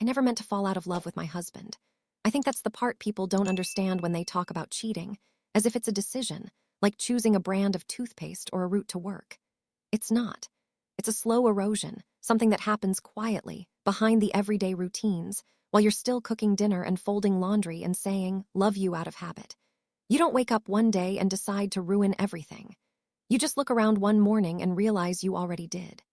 never meant to fall out of love with my husband. I think that's the part people don't understand when they talk about cheating, as if it's a decision, like choosing a brand of toothpaste or a route to work. It's not. It's a slow erosion, something that happens quietly, behind the everyday routines, while you're still cooking dinner and folding laundry and saying, "Love you" out of habit. You don't wake up one day and decide to ruin everything. You just look around one morning and realize you already did.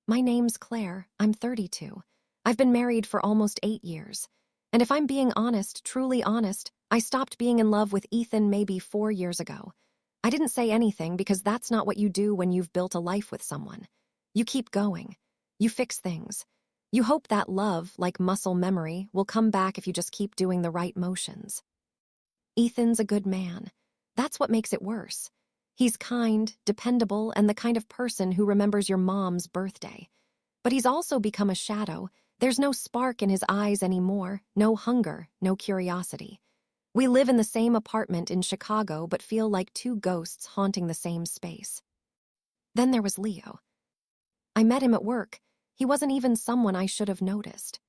My name's Claire. I'm 32. I've been married for almost 8 years. And if I'm being honest, truly honest, I stopped being in love with Ethan maybe 4 years ago. I didn't say anything because that's not what you do when you've built a life with someone. You keep going. You fix things. You hope that love, like muscle memory, will come back if you just keep doing the right motions. Ethan's a good man. That's what makes it worse. He's kind, dependable, and the kind of person who remembers your mom's birthday. But he's also become a shadow. There's no spark in his eyes anymore, no hunger, no curiosity. We live in the same apartment in Chicago but feel like two ghosts haunting the same space. Then there was Leo. I met him at work. He wasn't even someone I should have noticed.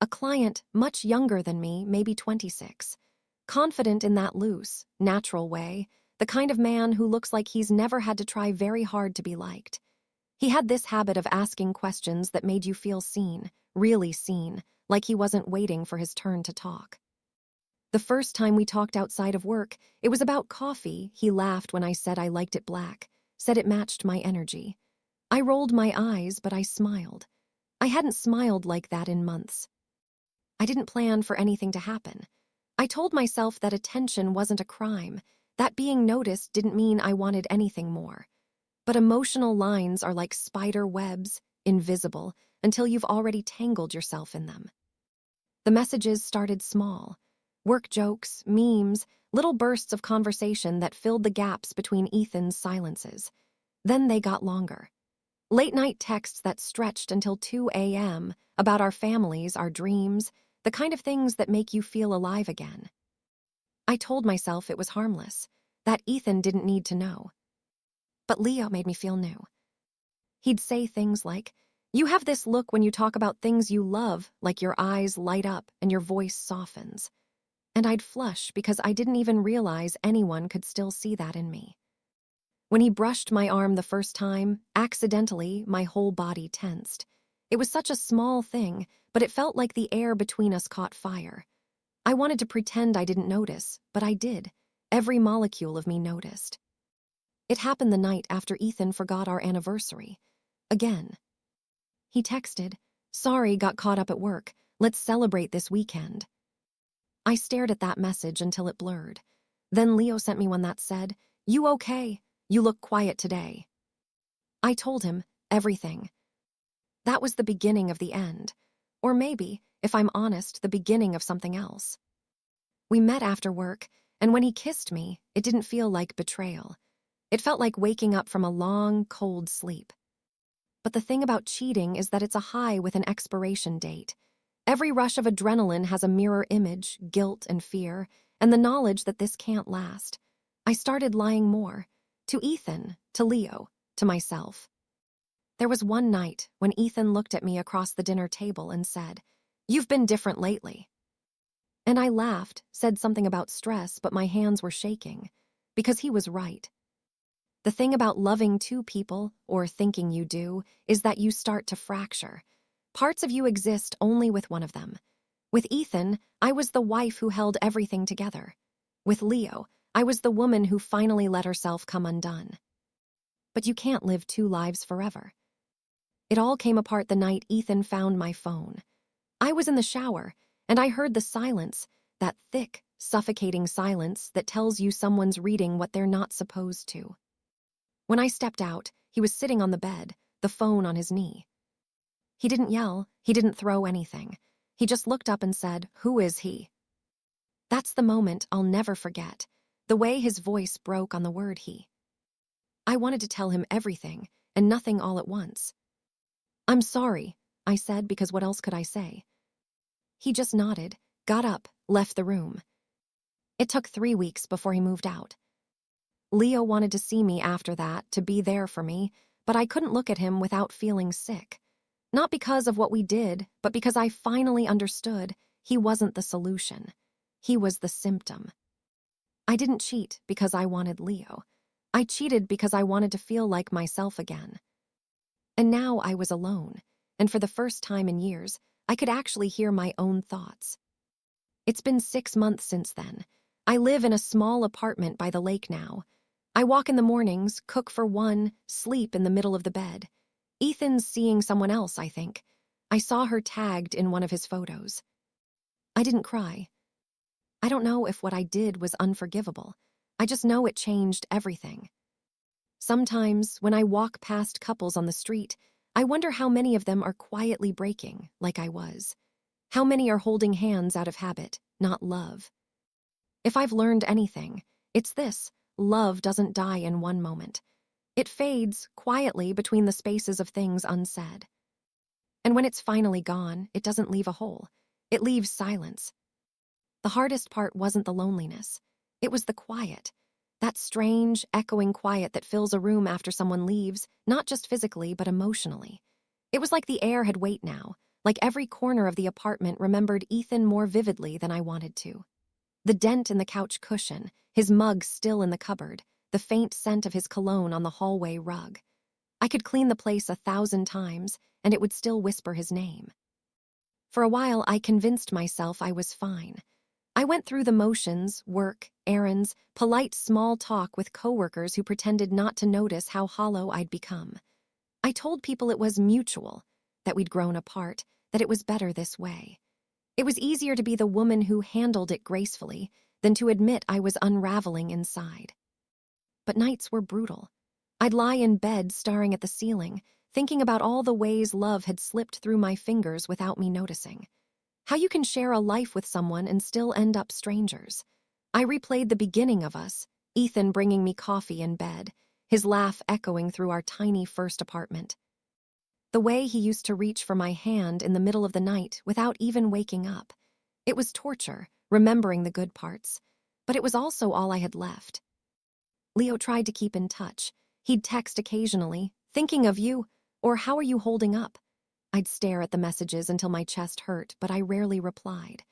A client much younger than me, maybe 26. Confident in that loose, natural way, the kind of man who looks like he's never had to try very hard to be liked. He had this habit of asking questions that made you feel seen, really seen, like he wasn't waiting for his turn to talk. The first time we talked outside of work, it was about coffee. He laughed when I said I liked it black, said it matched my energy. I rolled my eyes, but I smiled. I hadn't smiled like that in months. I didn't plan for anything to happen. I told myself that attention wasn't a crime, that being noticed didn't mean I wanted anything more. But emotional lines are like spider webs, invisible, until you've already tangled yourself in them. The messages started small. Work jokes, memes, little bursts of conversation that filled the gaps between Ethan's silences. Then they got longer. Late-night texts that stretched until 2 a.m. about our families, our dreams, the kind of things that make you feel alive again. I told myself it was harmless, that Ethan didn't need to know. But Leo made me feel new. He'd say things like, "You have this look when you talk about things you love, like your eyes light up and your voice softens." And I'd flush because I didn't even realize anyone could still see that in me. When he brushed my arm the first time, accidentally, my whole body tensed. It was such a small thing, but it felt like the air between us caught fire. I wanted to pretend I didn't notice, but I did. Every molecule of me noticed. It happened the night after Ethan forgot our anniversary. Again. He texted, "Sorry, got caught up at work. Let's celebrate this weekend." I stared at that message until it blurred. Then Leo sent me one that said, "You okay? You look quiet today." I told him everything. That was the beginning of the end. Or maybe, if I'm honest, the beginning of something else. We met after work, and when he kissed me, it didn't feel like betrayal. It felt like waking up from a long, cold sleep. But the thing about cheating is that it's a high with an expiration date. Every rush of adrenaline has a mirror image, guilt and fear, and the knowledge that this can't last. I started lying more. To Ethan, to Leo, to myself. There was one night when Ethan looked at me across the dinner table and said, "You've been different lately." And I laughed, said something about stress, but my hands were shaking. Because he was right. The thing about loving two people, or thinking you do, is that you start to fracture. Parts of you exist only with one of them. With Ethan, I was the wife who held everything together. With Leo, I was the woman who finally let herself come undone. But you can't live two lives forever. It all came apart the night Ethan found my phone. I was in the shower, and I heard the silence, that thick, suffocating silence that tells you someone's reading what they're not supposed to. When I stepped out, he was sitting on the bed, the phone on his knee. He didn't yell, he didn't throw anything. He just looked up and said, "Who is he?" That's the moment I'll never forget, the way his voice broke on the word he. I wanted to tell him everything, and nothing all at once. "I'm sorry," I said, because what else could I say? He just nodded, got up, left the room. It took 3 weeks before he moved out. Leo wanted to see me after that, to be there for me, but I couldn't look at him without feeling sick. Not because of what we did, but because I finally understood he wasn't the solution. He was the symptom. I didn't cheat because I wanted Leo. I cheated because I wanted to feel like myself again. And now I was alone, and for the first time in years, I could actually hear my own thoughts. It's been 6 months since then. I live in a small apartment by the lake now. I walk in the mornings, cook for one, sleep in the middle of the bed. Ethan's seeing someone else, I think. I saw her tagged in one of his photos. I didn't cry. I don't know if what I did was unforgivable. I just know it changed everything. Sometimes, when I walk past couples on the street, I wonder how many of them are quietly breaking, like I was. How many are holding hands out of habit, not love? If I've learned anything, it's this: love doesn't die in one moment. It fades quietly between the spaces of things unsaid. And when it's finally gone, it doesn't leave a hole. It leaves silence. The hardest part wasn't the loneliness. It was the quiet. That strange, echoing quiet that fills a room after someone leaves, not just physically, but emotionally. It was like the air had weight now, like every corner of the apartment remembered Ethan more vividly than I wanted to. The dent in the couch cushion, his mug still in the cupboard, the faint scent of his cologne on the hallway rug. I could clean the place 1,000 times, and it would still whisper his name. For a while, I convinced myself I was fine. I went through the motions, work, errands, polite small talk with coworkers who pretended not to notice how hollow I'd become. I told people it was mutual, that we'd grown apart, that it was better this way. It was easier to be the woman who handled it gracefully than to admit I was unraveling inside. But nights were brutal. I'd lie in bed staring at the ceiling, thinking about all the ways love had slipped through my fingers without me noticing. How you can share a life with someone and still end up strangers. I replayed the beginning of us, Ethan bringing me coffee in bed, his laugh echoing through our tiny first apartment. The way he used to reach for my hand in the middle of the night without even waking up. It was torture, remembering the good parts, but it was also all I had left. Leo tried to keep in touch. He'd text occasionally, "Thinking of you," or "How are you holding up?" I'd stare at the messages until my chest hurt, but I rarely replied.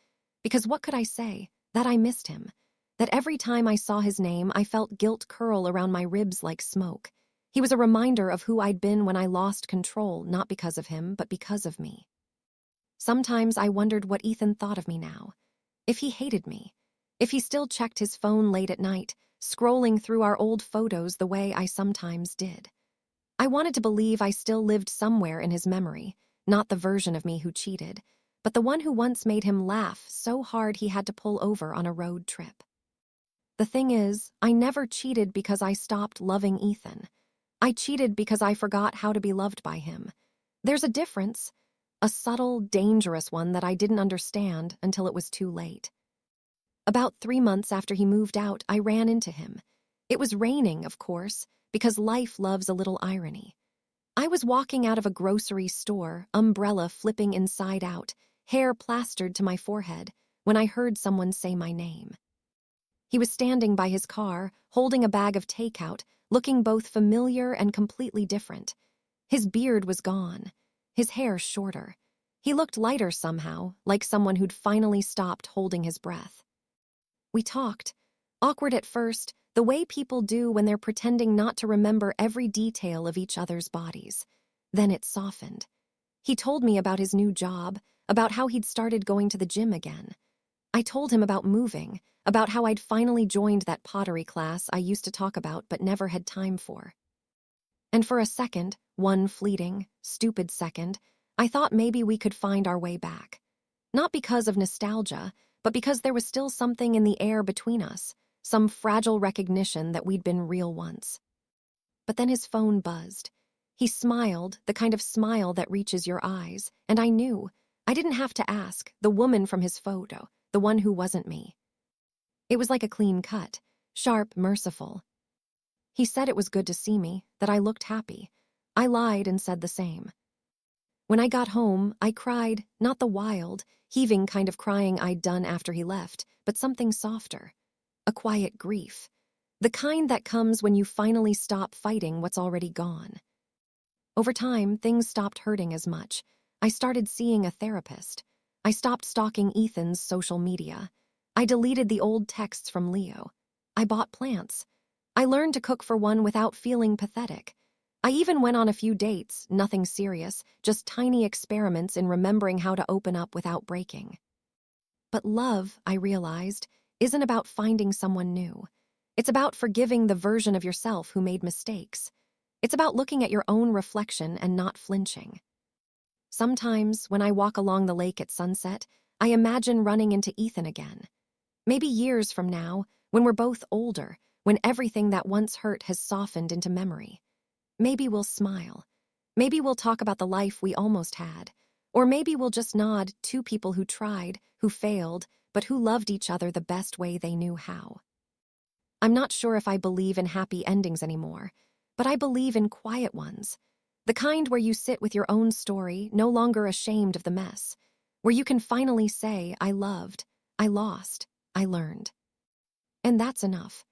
Because what could I say? That I missed him. That every time I saw his name, I felt guilt curl around my ribs like smoke. He was a reminder of who I'd been when I lost control, not because of him, but because of me. Sometimes I wondered what Ethan thought of me now. If he hated me. If he still checked his phone late at night, scrolling through our old photos the way I sometimes did. I wanted to believe I still lived somewhere in his memory, not the version of me who cheated, but the one who once made him laugh so hard he had to pull over on a road trip. The thing is, I never cheated because I stopped loving Ethan. I cheated because I forgot how to be loved by him. There's a difference, a subtle, dangerous one that I didn't understand until it was too late. About 3 months after he moved out, I ran into him. It was raining, of course, because life loves a little irony. I was walking out of a grocery store, umbrella flipping inside out, hair plastered to my forehead, when I heard someone say my name. He was standing by his car, holding a bag of takeout, looking both familiar and completely different. His beard was gone, his hair shorter. He looked lighter somehow, like someone who'd finally stopped holding his breath. We talked, awkward at first, the way people do when they're pretending not to remember every detail of each other's bodies. Then it softened. He told me about his new job, about how he'd started going to the gym again. I told him about moving, about how I'd finally joined that pottery class I used to talk about but never had time for. And for a second, one fleeting, stupid second, I thought maybe we could find our way back. Not because of nostalgia, but because there was still something in the air between us, some fragile recognition that we'd been real once. But then his phone buzzed. He smiled, the kind of smile that reaches your eyes, and I knew. I didn't have to ask, the woman from his photo, the one who wasn't me. It was like a clean cut, sharp, merciful. He said it was good to see me, that I looked happy. I lied and said the same. When I got home, I cried, not the wild, heaving kind of crying I'd done after he left, but something softer. A quiet grief. The kind that comes when you finally stop fighting what's already gone. Over time, things stopped hurting as much. I started seeing a therapist. I stopped stalking Ethan's social media. I deleted the old texts from Leo. I bought plants. I learned to cook for one without feeling pathetic. I even went on a few dates, nothing serious, just tiny experiments in remembering how to open up without breaking. But love, I realized, isn't about finding someone new. It's about forgiving the version of yourself who made mistakes. It's about looking at your own reflection and not flinching. Sometimes, when I walk along the lake at sunset, I imagine running into Ethan again. Maybe years from now, when we're both older, when everything that once hurt has softened into memory. Maybe we'll smile. Maybe we'll talk about the life we almost had. Or maybe we'll just nod, two people who tried, who failed, but who loved each other the best way they knew how. I'm not sure if I believe in happy endings anymore, but I believe in quiet ones. The kind where you sit with your own story, no longer ashamed of the mess. Where you can finally say, I loved, I lost, I learned. And that's enough.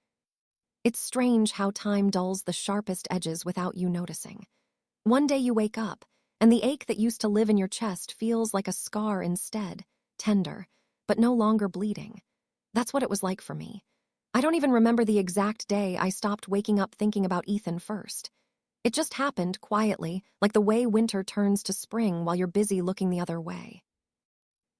It's strange how time dulls the sharpest edges without you noticing. One day you wake up, and the ache that used to live in your chest feels like a scar instead, tender, but no longer bleeding. That's what it was like for me. I don't even remember the exact day I stopped waking up thinking about Ethan first. It just happened quietly, like the way winter turns to spring while you're busy looking the other way.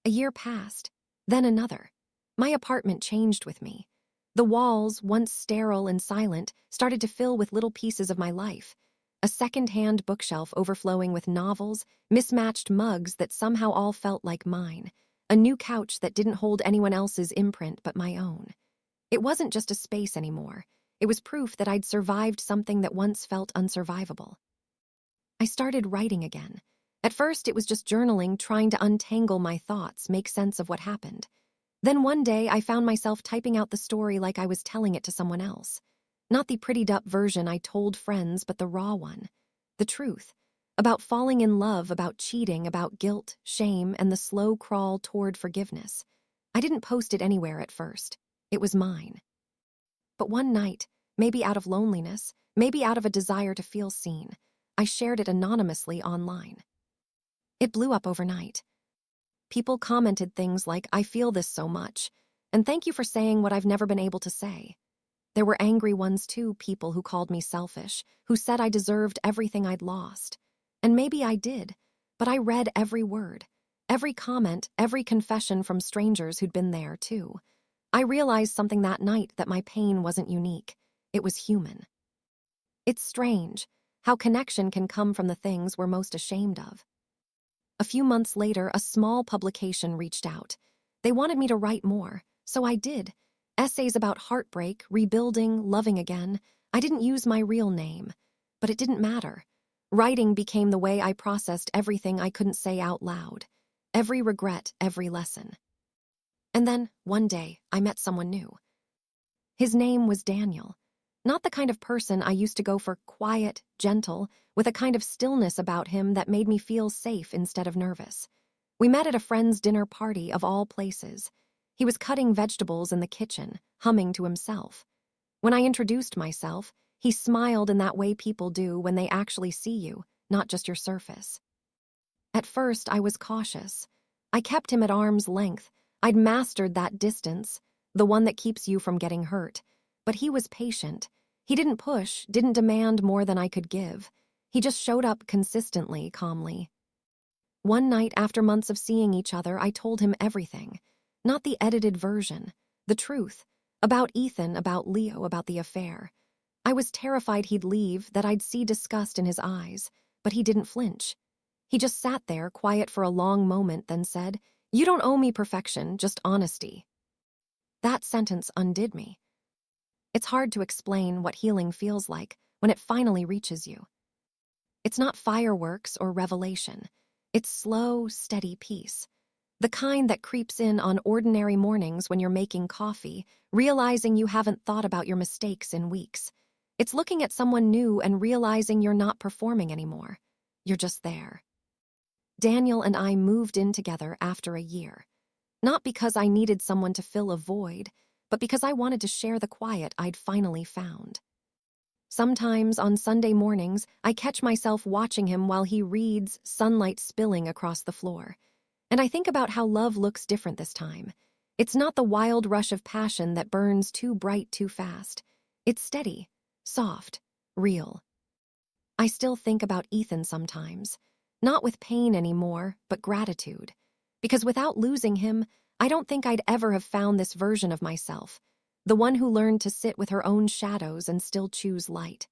A year passed, then another. My apartment changed with me. The walls, once sterile and silent, started to fill with little pieces of my life. A second-hand bookshelf overflowing with novels, mismatched mugs that somehow all felt like mine, a new couch that didn't hold anyone else's imprint but my own. It wasn't just a space anymore. It was proof that I'd survived something that once felt unsurvivable. I started writing again. At first, it was just journaling, trying to untangle my thoughts, make sense of what happened. Then one day, I found myself typing out the story like I was telling it to someone else. Not the prettied-up version I told friends, but the raw one. The truth. About falling in love, about cheating, about guilt, shame, and the slow crawl toward forgiveness. I didn't post it anywhere at first. It was mine. But one night, maybe out of loneliness, maybe out of a desire to feel seen, I shared it anonymously online. It blew up overnight. People commented things like, I feel this so much, and thank you for saying what I've never been able to say. There were angry ones too, people who called me selfish, who said I deserved everything I'd lost. And maybe I did, but I read every word, every comment, every confession from strangers who'd been there too. I realized something that night, that my pain wasn't unique. It was human. It's strange how connection can come from the things we're most ashamed of. A few months later, a small publication reached out. They wanted me to write more, so I did. Essays about heartbreak, rebuilding, loving again. I didn't use my real name, but it didn't matter. Writing became the way I processed everything I couldn't say out loud. Every regret, every lesson. And then, one day, I met someone new. His name was Daniel. Not the kind of person I used to go for, quiet, gentle, with a kind of stillness about him that made me feel safe instead of nervous. We met at a friend's dinner party of all places. He was cutting vegetables in the kitchen, humming to himself. When I introduced myself, he smiled in that way people do when they actually see you, not just your surface. At first, I was cautious. I kept him at arm's length. I'd mastered that distance, the one that keeps you from getting hurt. But he was patient. He didn't push, didn't demand more than I could give. He just showed up consistently, calmly. One night, after months of seeing each other, I told him everything. Not the edited version, the truth. About Ethan, about Leo, about the affair. I was terrified he'd leave, that I'd see disgust in his eyes, but he didn't flinch. He just sat there, quiet for a long moment, then said, "You don't owe me perfection, just honesty." That sentence undid me. It's hard to explain what healing feels like when it finally reaches you. It's not fireworks or revelation. It's slow, steady peace. The kind that creeps in on ordinary mornings when you're making coffee, realizing you haven't thought about your mistakes in weeks. It's looking at someone new and realizing you're not performing anymore. You're just there. Daniel and I moved in together after a year. Not because I needed someone to fill a void, but because I wanted to share the quiet I'd finally found. Sometimes on Sunday mornings, I catch myself watching him while he reads, sunlight spilling across the floor. And I think about how love looks different this time. It's not the wild rush of passion that burns too bright too fast. It's steady, soft, real. I still think about Ethan sometimes, not with pain anymore, but gratitude. Because without losing him, I don't think I'd ever have found this version of myself, the one who learned to sit with her own shadows and still choose light.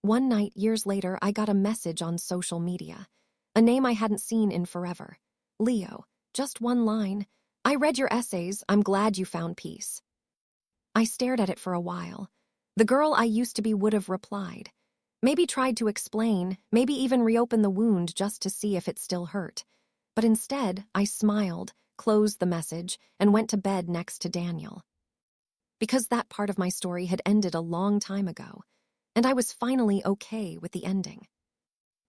One night, years later, I got a message on social media, a name I hadn't seen in forever. Leo, just one line. I read your essays, I'm glad you found peace. I stared at it for a while. The girl I used to be would have replied. Maybe tried to explain, maybe even reopen the wound just to see if it still hurt. But instead, I smiled, closed the message, and went to bed next to Daniel. Because that part of my story had ended a long time ago, and I was finally okay with the ending.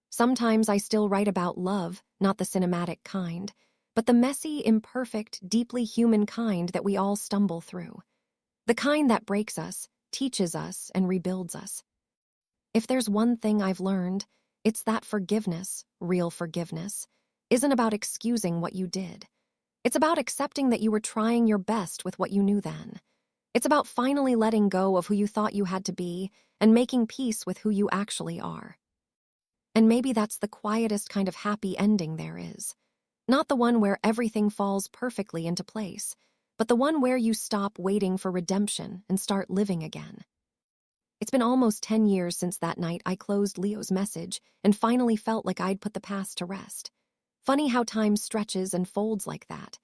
Sometimes I still write about love, not the cinematic kind, but the messy, imperfect, deeply human kind that we all stumble through. The kind that breaks us, teaches us, and rebuilds us. If there's one thing I've learned, it's that forgiveness, real forgiveness, isn't about excusing what you did. It's about accepting that you were trying your best with what you knew then. It's about finally letting go of who you thought you had to be and making peace with who you actually are. And maybe that's the quietest kind of happy ending there is. Not the one where everything falls perfectly into place, but the one where you stop waiting for redemption and start living again. It's been almost 10 years since that night I closed Leo's message and finally felt like I'd put the past to rest. Funny how time stretches and folds like that.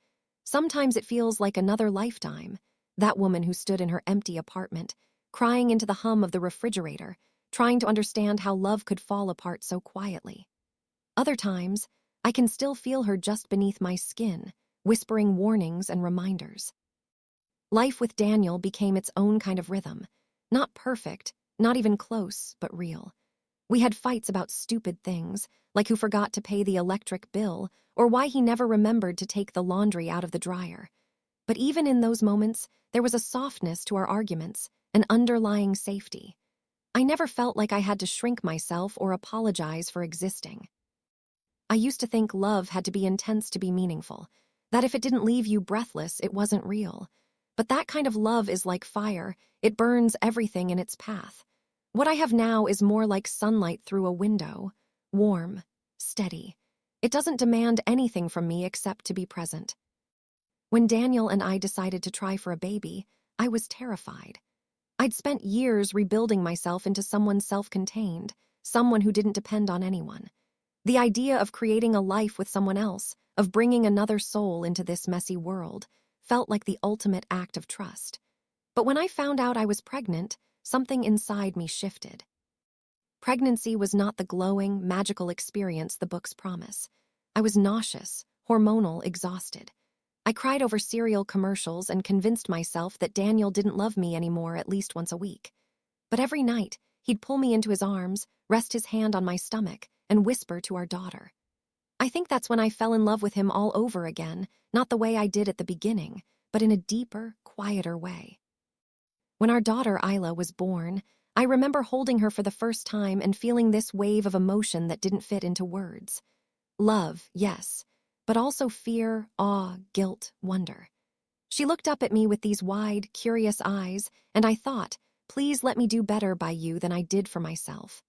Sometimes it feels like another lifetime. That woman who stood in her empty apartment, crying into the hum of the refrigerator, trying to understand how love could fall apart so quietly. Other times, I can still feel her just beneath my skin, whispering warnings and reminders. Life with Daniel became its own kind of rhythm. Not perfect, not even close, but real. We had fights about stupid things, like who forgot to pay the electric bill or why he never remembered to take the laundry out of the dryer. But even in those moments, there was a softness to our arguments, an underlying safety. I never felt like I had to shrink myself or apologize for existing. I used to think love had to be intense to be meaningful, that if it didn't leave you breathless, it wasn't real. But that kind of love is like fire, it burns everything in its path. What I have now is more like sunlight through a window, warm, steady. It doesn't demand anything from me except to be present. When Daniel and I decided to try for a baby, I was terrified. I'd spent years rebuilding myself into someone self-contained, someone who didn't depend on anyone. The idea of creating a life with someone else, of bringing another soul into this messy world, felt like the ultimate act of trust. But when I found out I was pregnant, something inside me shifted. Pregnancy was not the glowing, magical experience the books promise. I was nauseous, hormonal, exhausted. I cried over cereal commercials and convinced myself that Daniel didn't love me anymore at least once a week. But every night, he'd pull me into his arms, rest his hand on my stomach, and whisper to our daughter. I think that's when I fell in love with him all over again, not the way I did at the beginning, but in a deeper, quieter way. When our daughter Isla was born, I remember holding her for the first time and feeling this wave of emotion that didn't fit into words. Love, yes, but also fear, awe, guilt, wonder. She looked up at me with these wide, curious eyes, and I thought, please let me do better by you than I did for myself.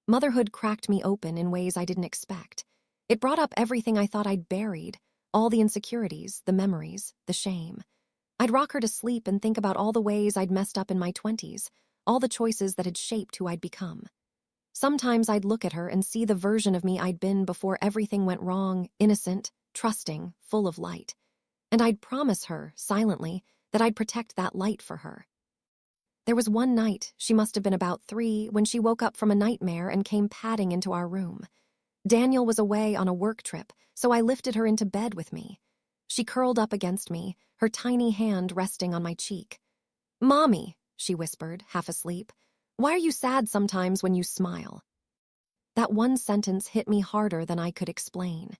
Motherhood cracked me open in ways I didn't expect. It brought up everything I thought I'd buried, all the insecurities, the memories, the shame. I'd rock her to sleep and think about all the ways I'd messed up in my 20s, all the choices that had shaped who I'd become. Sometimes I'd look at her and see the version of me I'd been before everything went wrong, innocent, trusting, full of light. And I'd promise her, silently, that I'd protect that light for her. There was one night, she must have been about 3, when she woke up from a nightmare and came padding into our room. Daniel was away on a work trip, so I lifted her into bed with me. She curled up against me, her tiny hand resting on my cheek. "Mommy," she whispered, half asleep, "why are you sad sometimes when you smile?" That one sentence hit me harder than I could explain.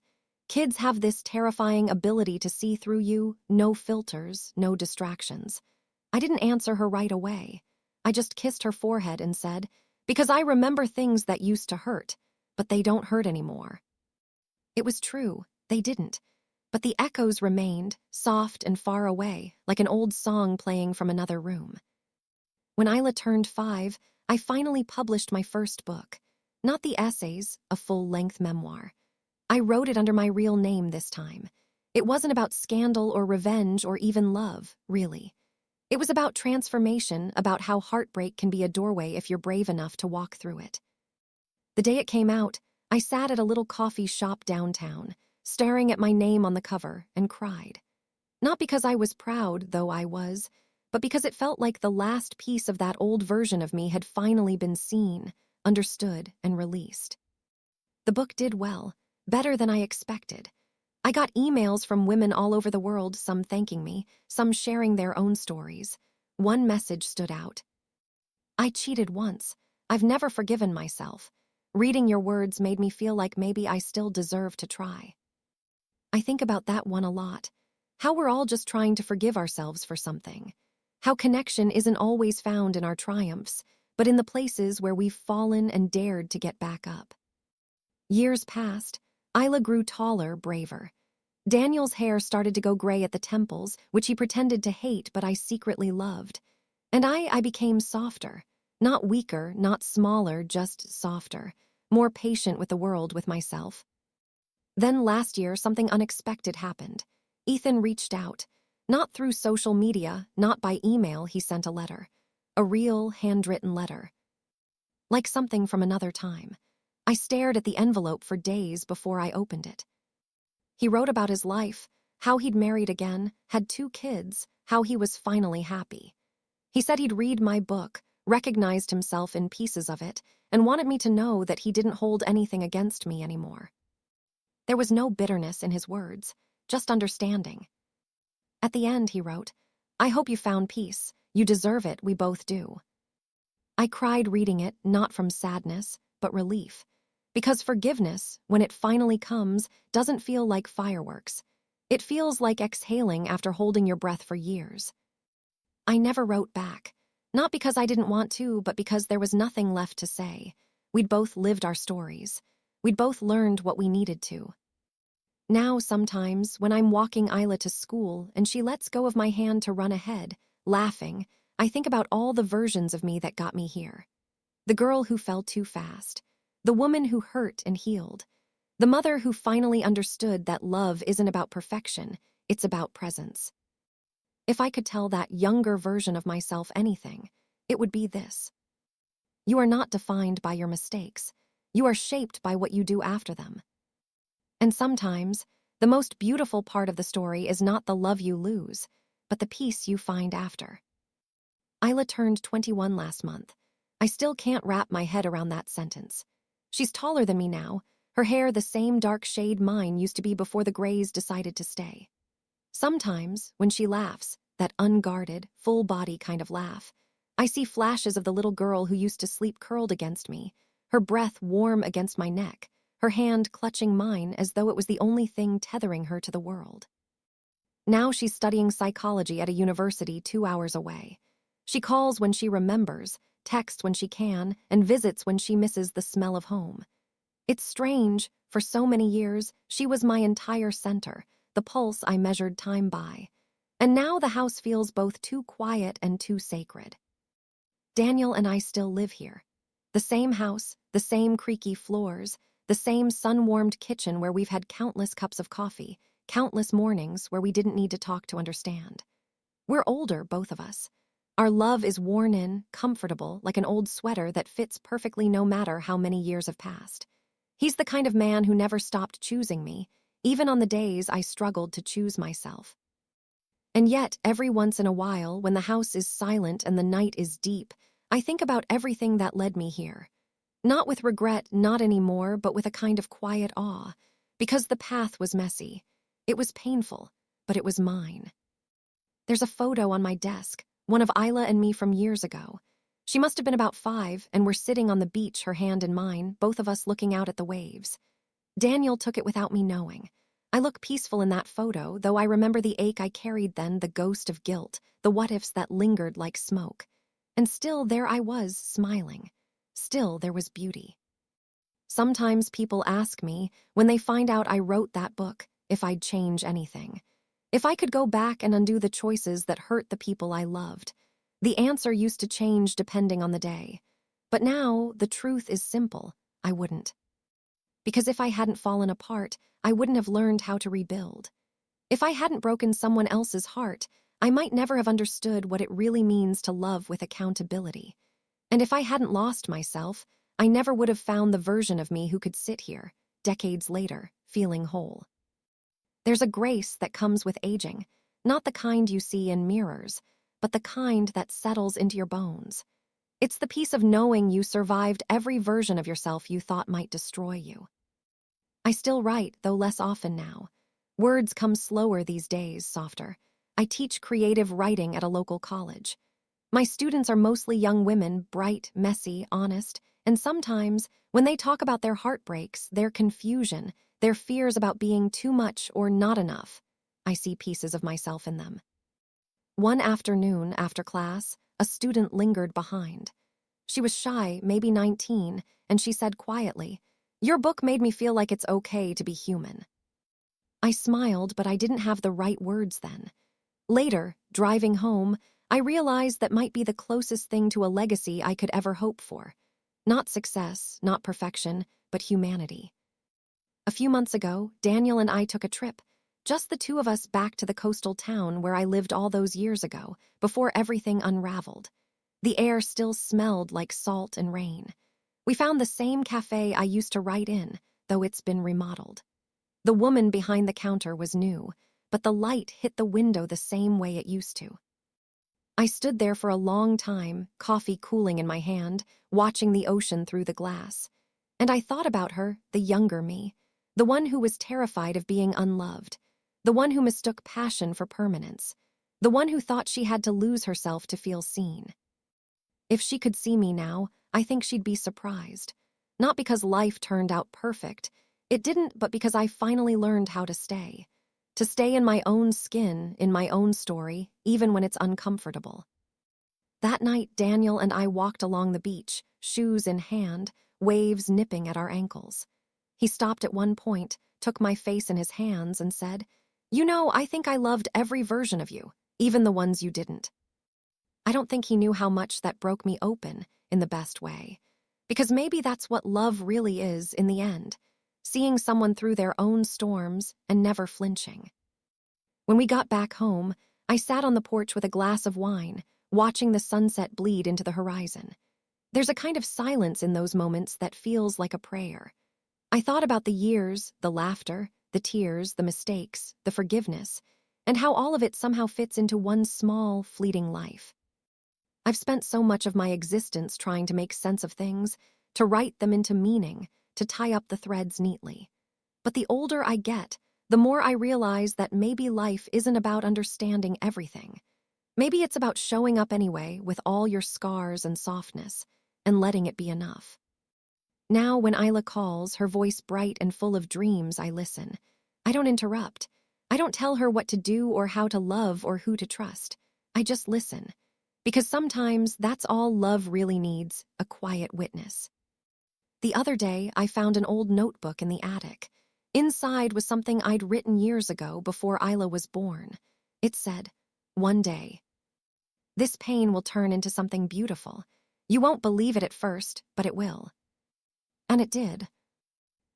Kids have this terrifying ability to see through you, no filters, no distractions. I didn't answer her right away. I just kissed her forehead and said, "Because I remember things that used to hurt, but they don't hurt anymore." It was true, they didn't. But the echoes remained, soft and far away, like an old song playing from another room. When Isla turned 5, I finally published my first book. Not the essays, a full-length memoir. I wrote it under my real name this time. It wasn't about scandal or revenge or even love, really. It was about transformation, about how heartbreak can be a doorway if you're brave enough to walk through it. The day it came out, I sat at a little coffee shop downtown, staring at my name on the cover, and cried. Not because I was proud, though I was, but because it felt like the last piece of that old version of me had finally been seen, understood, and released. The book did well, better than I expected. I got emails from women all over the world, some thanking me, some sharing their own stories. One message stood out. "I cheated once. I've never forgiven myself. Reading your words made me feel like maybe I still deserve to try." I think about that one a lot. How we're all just trying to forgive ourselves for something. How connection isn't always found in our triumphs, but in the places where we've fallen and dared to get back up. Years passed. Isla grew taller, braver. Daniel's hair started to go gray at the temples, which he pretended to hate but I secretly loved. And I became softer. Not weaker, not smaller, just softer. More patient with the world, with myself. Then last year, something unexpected happened. Ethan reached out. Not through social media, not by email, he sent a letter. A real, handwritten letter. Like something from another time. I stared at the envelope for days before I opened it. He wrote about his life, how he'd married again, had 2 kids, how he was finally happy. He said he'd read my book, recognized himself in pieces of it, and wanted me to know that he didn't hold anything against me anymore. There was no bitterness in his words, just understanding. At the end, he wrote, "I hope you found peace. You deserve it, we both do." I cried reading it, not from sadness, but relief. Because forgiveness, when it finally comes, doesn't feel like fireworks. It feels like exhaling after holding your breath for years. I never wrote back. Not because I didn't want to, but because there was nothing left to say. We'd both lived our stories. We'd both learned what we needed to. Now, sometimes, when I'm walking Isla to school and she lets go of my hand to run ahead, laughing, I think about all the versions of me that got me here. The girl who fell too fast. The woman who hurt and healed. The mother who finally understood that love isn't about perfection, it's about presence. If I could tell that younger version of myself anything, it would be this. You are not defined by your mistakes. You are shaped by what you do after them. And sometimes, the most beautiful part of the story is not the love you lose, but the peace you find after. Isla turned 21 last month. I still can't wrap my head around that sentence. She's taller than me now, her hair the same dark shade mine used to be before the grays decided to stay. Sometimes, when she laughs, that unguarded, full-body kind of laugh, I see flashes of the little girl who used to sleep curled against me, her breath warm against my neck, her hand clutching mine as though it was the only thing tethering her to the world. Now she's studying psychology at a university 2 hours away. She calls when she remembers, texts when she can, and visits when she misses the smell of home. It's strange, for so many years, she was my entire center, the pulse I measured time by. And now the house feels both too quiet and too sacred. Daniel and I still live here. The same house, the same creaky floors, the same sun-warmed kitchen where we've had countless cups of coffee, countless mornings where we didn't need to talk to understand. We're older, both of us. Our love is worn in, comfortable, like an old sweater that fits perfectly no matter how many years have passed. He's the kind of man who never stopped choosing me, even on the days I struggled to choose myself. And yet, every once in a while, when the house is silent and the night is deep, I think about everything that led me here. Not with regret, not anymore, but with a kind of quiet awe, because the path was messy. It was painful, but it was mine. There's a photo on my desk, one of Isla and me from years ago. She must have been about 5, and we're sitting on the beach, her hand in mine, both of us looking out at the waves. Daniel took it without me knowing. I look peaceful in that photo, though I remember the ache I carried then, the ghost of guilt, the what-ifs that lingered like smoke. And still there I was, smiling. Still there was beauty. Sometimes people ask me, when they find out I wrote that book, if I'd change anything. If I could go back and undo the choices that hurt the people I loved. The answer used to change depending on the day. But now, the truth is simple. I wouldn't. Because if I hadn't fallen apart, I wouldn't have learned how to rebuild. If I hadn't broken someone else's heart, I might never have understood what it really means to love with accountability. And if I hadn't lost myself, I never would have found the version of me who could sit here, decades later, feeling whole. There's a grace that comes with aging, not the kind you see in mirrors, but the kind that settles into your bones. It's the peace of knowing you survived every version of yourself you thought might destroy you. I still write, though less often now. Words come slower these days, softer. I teach creative writing at a local college. My students are mostly young women, bright, messy, honest, and sometimes, when they talk about their heartbreaks, their confusion, their fears about being too much or not enough, I see pieces of myself in them. One afternoon, after class, a student lingered behind. She was shy, maybe 19, and she said quietly, "Your book made me feel like it's okay to be human." I smiled, but I didn't have the right words then. Later, driving home, I realized that might be the closest thing to a legacy I could ever hope for. Not success, not perfection, but humanity. A few months ago, Daniel and I took a trip, just the two of us, back to the coastal town where I lived all those years ago, before everything unraveled. The air still smelled like salt and rain. We found the same cafe I used to write in, though it's been remodeled. The woman behind the counter was new, but the light hit the window the same way it used to. I stood there for a long time, coffee cooling in my hand, watching the ocean through the glass. And I thought about her, the younger me, the one who was terrified of being unloved, the one who mistook passion for permanence, the one who thought she had to lose herself to feel seen. If she could see me now, I think she'd be surprised. Not because life turned out perfect. It didn't, but because I finally learned how to stay. To stay in my own skin, in my own story, even when it's uncomfortable. That night, Daniel and I walked along the beach, shoes in hand, waves nipping at our ankles. He stopped at one point, took my face in his hands, and said, "You know, I think I loved every version of you, even the ones you didn't." I don't think he knew how much that broke me open, in the best way. Because maybe that's what love really is in the end. Seeing someone through their own storms and never flinching. When we got back home, I sat on the porch with a glass of wine, watching the sunset bleed into the horizon. There's a kind of silence in those moments that feels like a prayer. I thought about the years, the laughter, the tears, the mistakes, the forgiveness, and how all of it somehow fits into one small, fleeting life. I've spent so much of my existence trying to make sense of things, to write them into meaning, to tie up the threads neatly. But the older I get, the more I realize that maybe life isn't about understanding everything. Maybe it's about showing up anyway with all your scars and softness, and letting it be enough. Now when Isla calls, her voice bright and full of dreams, I listen. I don't interrupt. I don't tell her what to do or how to love or who to trust. I just listen. Because sometimes that's all love really needs, a quiet witness. The other day, I found an old notebook in the attic. Inside was something I'd written years ago before Isla was born. It said, "One day. This pain will turn into something beautiful. You won't believe it at first, but it will." And it did.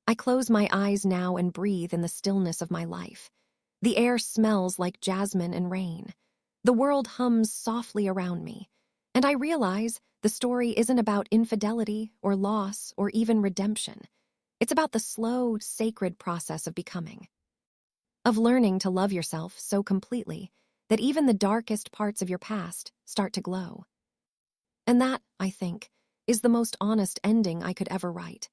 I close my eyes now and breathe in the stillness of my life. The air smells like jasmine and rain. The world hums softly around me. And I realize the story isn't about infidelity or loss or even redemption. It's about the slow, sacred process of becoming. Of learning to love yourself so completely that even the darkest parts of your past start to glow. And that, I think, is the most honest ending I could ever write.